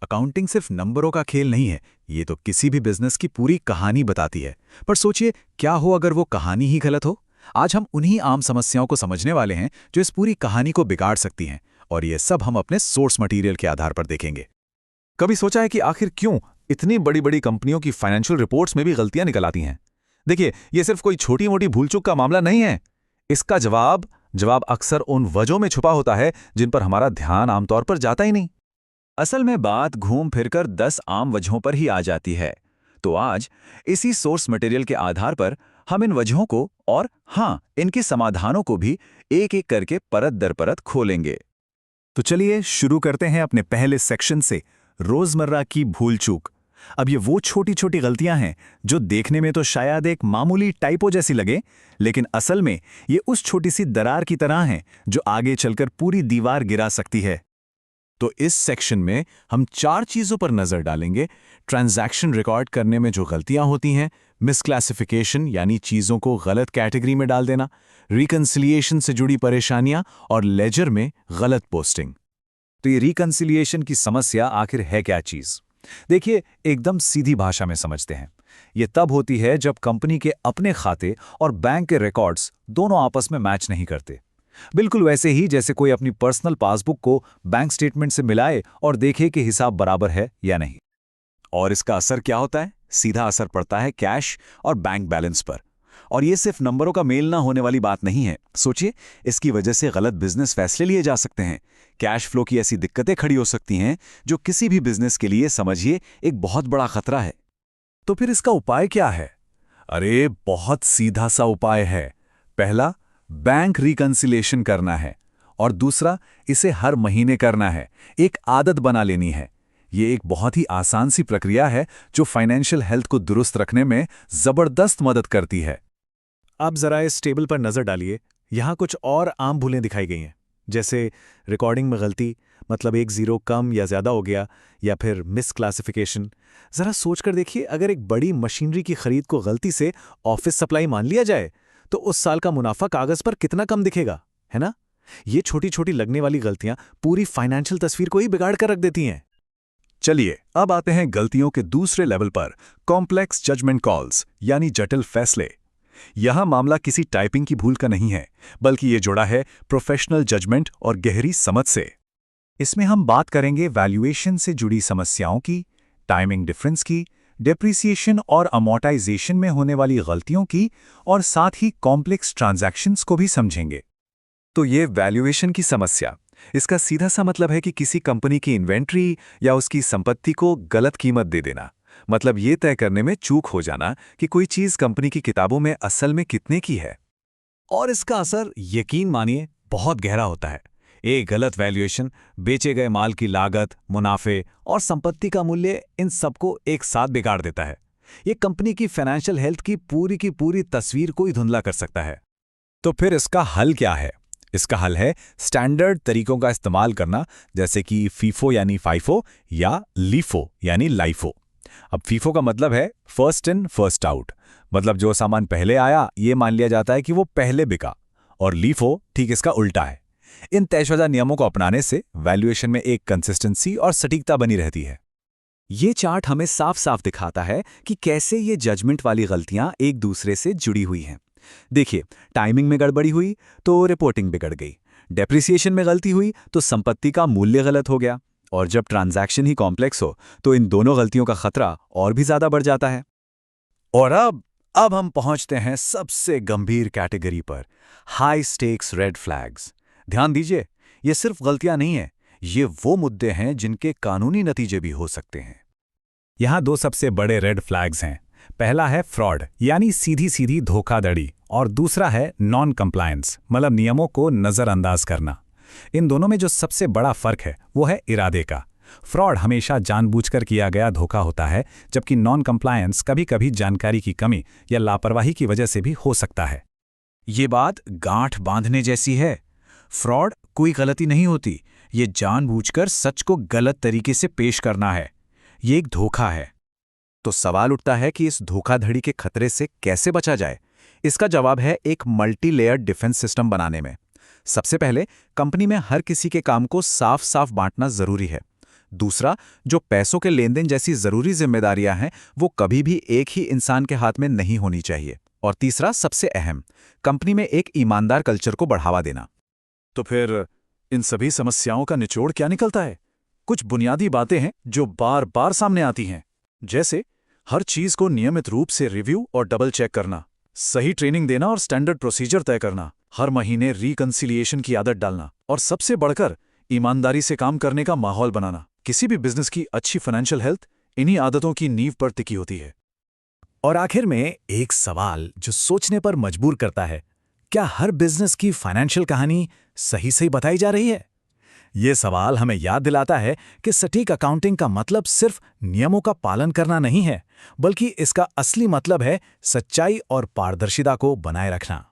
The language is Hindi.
अकाउंटिंग सिर्फ नंबरों का खेल नहीं है, ये तो किसी भी बिजनेस की पूरी कहानी बताती है। पर सोचिए, क्या हो अगर वो कहानी ही गलत हो? आज हम उन्हीं आम समस्याओं को समझने वाले हैं जो इस पूरी कहानी को बिगाड़ सकती हैं, और ये सब हम अपने सोर्स मटेरियल के आधार पर देखेंगे। कभी सोचा है कि आखिर क्यों इतनी बड़ी बड़ी कंपनियों की फाइनेंशियल रिपोर्ट्स में भी गलतियां निकल आती हैं? देखिए, ये सिर्फ कोई छोटी मोटी भूल चूक का मामला नहीं है। इसका जवाब अक्सर उन वजहों में छुपा होता है जिन पर हमारा ध्यान आमतौर पर जाता ही नहीं। असल में बात घूम फिरकर 10 आम वजहों पर ही आ जाती है। तो आज इसी सोर्स मटेरियल के आधार पर हम इन वजहों को और हाँ, इनके समाधानों को भी एक एक करके परत दर परत खोलेंगे। तो चलिए शुरू करते हैं अपने पहले सेक्शन से, रोजमर्रा की भूल चूक। अब ये वो छोटी छोटी गलतियां हैं जो देखने में तो शायद एक मामूली टाइपो जैसी लगे, लेकिन असल में ये उस छोटी सी दरार की तरह हैं जो आगे चलकर पूरी दीवार गिरा सकती है। तो इस सेक्शन में हम 4 चीजों पर नजर डालेंगे। ट्रांजैक्शन रिकॉर्ड करने में जो गलतियां होती हैं, मिसक्लासिफिकेशन यानी चीजों को गलत कैटेगरी में डाल देना, रिकंसिलिएशन से जुड़ी परेशानियां और लेजर में गलत पोस्टिंग। तो ये रिकंसिलिएशन की समस्या आखिर है क्या चीज? देखिए, एकदम सीधी भाषा में समझते हैं। ये तब होती है जब कंपनी के अपने खाते और बैंक के रिकॉर्ड्स दोनों आपस में मैच नहीं करते। बिल्कुल वैसे ही जैसे कोई अपनी पर्सनल पासबुक को बैंक स्टेटमेंट से मिलाए और देखे कि हिसाब बराबर है या नहीं। और इसका असर क्या होता है? सीधा असर पड़ता है कैश और बैंक बैलेंस पर। और ये सिर्फ नंबरों का मेल ना होने वाली बात नहीं है। सोचिए, इसकी वजह से गलत बिजनेस फैसले लिए जा सकते हैं। कैश फ्लो की ऐसी दिक्कतें खड़ी हो सकती हैं जो किसी भी बिजनेस के लिए, समझिए, एक बहुत बड़ा खतरा है। तो फिर इसका उपाय क्या है? अरे, बहुत सीधा सा उपाय है। पहला, बैंक रिकंसिलिएशन करना है, और दूसरा, इसे हर महीने करना है। एक आदत बना लेनी है। ये एक बहुत ही आसान सी प्रक्रिया है जो फाइनेंशियल हेल्थ को दुरुस्त रखने में जबरदस्त मदद करती है। अब जरा इस टेबल पर नजर डालिए। यहाँ कुछ और आम भूलें दिखाई गई हैं, जैसे रिकॉर्डिंग में गलती, मतलब एक जीरो कम या ज्यादा हो गया, या फिर मिसक्लासिफिकेशन। जरा सोचकर देखिए, अगर एक बड़ी मशीनरी की खरीद को गलती से ऑफिस सप्लाई मान लिया जाए तो उस साल का मुनाफा कागज पर कितना कम दिखेगा, है ना? ये छोटी छोटी लगने वाली गलतियां पूरी फाइनेंशियल तस्वीर को ही बिगाड़ कर रख देती हैं। चलिए, अब आते हैं गलतियों के दूसरे लेवल पर, कॉम्प्लेक्स जजमेंट कॉल्स यानी जटिल फैसले। यहां मामला किसी टाइपिंग की भूल का नहीं है, बल्कि ये जुड़ा है प्रोफेशनल जजमेंट और गहरी समझ से। इसमें हम बात करेंगे वैल्यूएशन से जुड़ी समस्याओं की, टाइमिंग डिफरेंस की, डेप्रिसिएशन और अमोर्टाइजेशन में होने वाली गलतियों की, और साथ ही कॉम्प्लेक्स ट्रांजैक्शंस को भी समझेंगे। तो ये वैल्यूएशन की समस्या, इसका सीधा सा मतलब है कि किसी कंपनी की इन्वेंट्री या उसकी संपत्ति को गलत कीमत दे देना। मतलब ये तय करने में चूक हो जाना कि कोई चीज कंपनी की किताबों में असल में कितने की है। और इसका असर, यकीन मानिए, बहुत गहरा होता है। एक गलत वैल्यूएशन बेचे गए माल की लागत, मुनाफे और संपत्ति का मूल्य, इन सबको एक साथ बिगाड़ देता है। ये कंपनी की फाइनेंशियल हेल्थ की पूरी तस्वीर को ही धुंधला कर सकता है। तो फिर इसका हल क्या है? इसका हल है स्टैंडर्ड तरीकों का इस्तेमाल करना, जैसे कि फीफो यानी फाइफो या लीफो यानी लाइफो। अब फीफो का मतलब है फर्स्ट इन फर्स्ट आउट, मतलब जो सामान पहले आया ये मान लिया जाता है कि वो पहले बिका, और लीफो ठीक इसका उल्टा है। इन तयशुदा नियमों को अपनाने से वैल्यूएशन में एक कंसिस्टेंसी और सटीकता बनी रहती है। ये चार्ट हमें साफ साफ दिखाता है कि कैसे ये जजमेंट वाली गलतियां एक दूसरे से जुड़ी हुई हैं। देखिए, टाइमिंग में गड़बड़ी हुई तो रिपोर्टिंग बिगड़ गई, डेप्रिसिएशन में गलती हुई तो संपत्ति का मूल्य गलत हो गया, और जब ट्रांजैक्शन ही कॉम्प्लेक्स हो तो इन दोनों गलतियों का खतरा और भी ज्यादा बढ़ जाता है। और अब हम पहुंचते हैं सबसे गंभीर कैटेगरी पर, हाई स्टेक्स रेड फ्लैग्स। ध्यान दीजिए, ये सिर्फ गलतियां नहीं है, ये वो मुद्दे हैं जिनके कानूनी नतीजे भी हो सकते हैं। यहां 2 सबसे बड़े रेड फ्लैग्स हैं। पहला है फ्रॉड यानी सीधी सीधी धोखाधड़ी, और दूसरा है नॉन कंप्लायंस, मतलब नियमों को नजरअंदाज करना। इन दोनों में जो सबसे बड़ा फर्क है वो है इरादे का। फ्रॉड हमेशा जानबूझकर किया गया धोखा होता है, जबकि नॉन कंप्लायंस कभी कभी जानकारी की कमी या लापरवाही की वजह से भी हो सकता है। ये बात गांठ बांधने जैसी है। फ्रॉड कोई गलती नहीं होती, ये जानबूझकर सच को गलत तरीके से पेश करना है। ये एक धोखा है। तो सवाल उठता है कि इस धोखाधड़ी के खतरे से कैसे बचा जाए। इसका जवाब है एक मल्टी लेयर्ड डिफेंस सिस्टम बनाने में। सबसे पहले कंपनी में हर किसी के काम को साफ साफ बांटना जरूरी है। दूसरा, जो पैसों के लेन देन जैसी जरूरी जिम्मेदारियां हैं वो कभी भी एक ही इंसान के हाथ में नहीं होनी चाहिए। और तीसरा, सबसे अहम, कंपनी में एक ईमानदार कल्चर को बढ़ावा देना। तो फिर इन सभी समस्याओं का निचोड़ क्या निकलता है? कुछ बुनियादी बातें हैं जो बार बार सामने आती हैं, जैसे हर चीज को नियमित रूप से रिव्यू और डबल चेक करना, सही ट्रेनिंग देना और स्टैंडर्ड प्रोसीजर तय करना, हर महीने रिकंसिलिएशन की आदत डालना और सबसे बढ़कर ईमानदारी से काम करने का माहौल बनाना। किसी भी बिजनेस की अच्छी फाइनेंशियल हेल्थ इन्हीं आदतों की नींव पर टिकी होती है। और आखिर में एक सवाल जो सोचने पर मजबूर करता है, क्या हर बिजनेस की फाइनेंशियल कहानी सही सही बताई जा रही है? ये सवाल हमें याद दिलाता है कि सटीक अकाउंटिंग का मतलब सिर्फ नियमों का पालन करना नहीं है, बल्कि इसका असली मतलब है सच्चाई और पारदर्शिता को बनाए रखना।